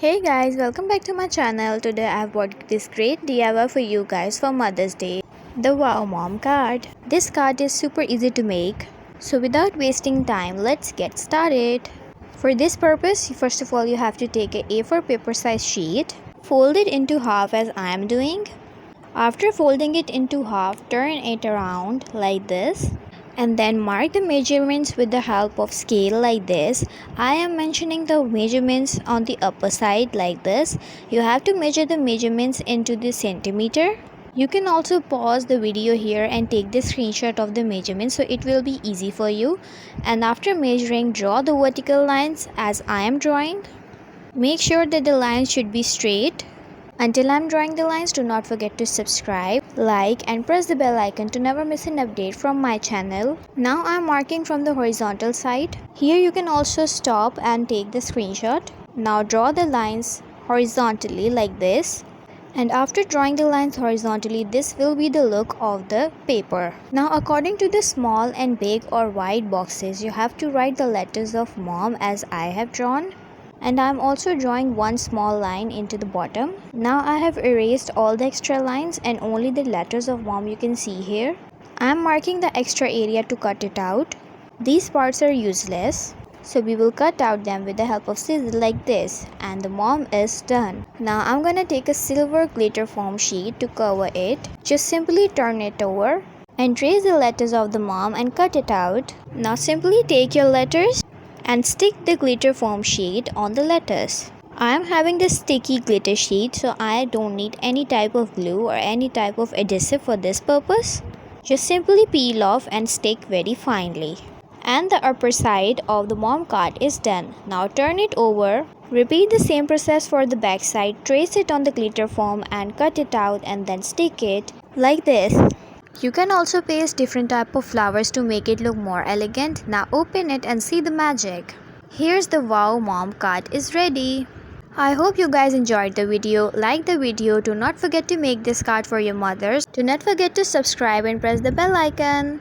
Hey guys, welcome back to my channel. Today I have brought this great DIY for you guys for Mother's Day. The Wow Mom card. This card is super easy to make. So without wasting time, let's get started. For this purpose, first of all you have to take a A4 paper size sheet. Fold it into half as I am doing. After folding it into half, turn it around like this. And then mark the measurements with the help of scale like this. I am mentioning the measurements on the upper side like this. You have to measure the measurements into the centimeter. You can also pause the video here and take the screenshot of the measurements so it will be easy for you. And after measuring, draw the vertical lines as I am drawing. Make sure that the lines should be straight. Until I'm drawing the lines, do not forget to subscribe, like and press the bell icon to never miss an update from my channel. Now I'm marking from the horizontal side. Here you can also stop and take the screenshot. Now draw the lines horizontally like this. And after drawing the lines horizontally, this will be the look of the paper. Now according to the small and big or wide boxes, you have to write the letters of mom as I have drawn. And I am also drawing one small line into the bottom. Now I have erased all the extra lines and only the letters of mom you can see here. I am marking the extra area to cut it out. These parts are useless, so we will cut out them with the help of scissors like this, and the mom is done. Now I'm gonna take a silver glitter foam sheet to cover it. Just simply turn it over and trace the letters of the mom and cut it out. Now simply take your letters and stick the glitter foam sheet on the letters. I am having this sticky glitter sheet, so I don't need any type of glue or any type of adhesive for this purpose. Just simply peel off and stick very finely. And the upper side of the mom card is done. Now turn it over. Repeat the same process for the back side. Trace it on the glitter foam and cut it out and then stick it like this. You can also paste different type of flowers to make it look more elegant. Now open it and see the magic. Here's the Wow Mom card is ready. I hope you guys enjoyed the video. Like the video. Do not forget to make this card for your mothers. Do not forget to subscribe and press the bell icon.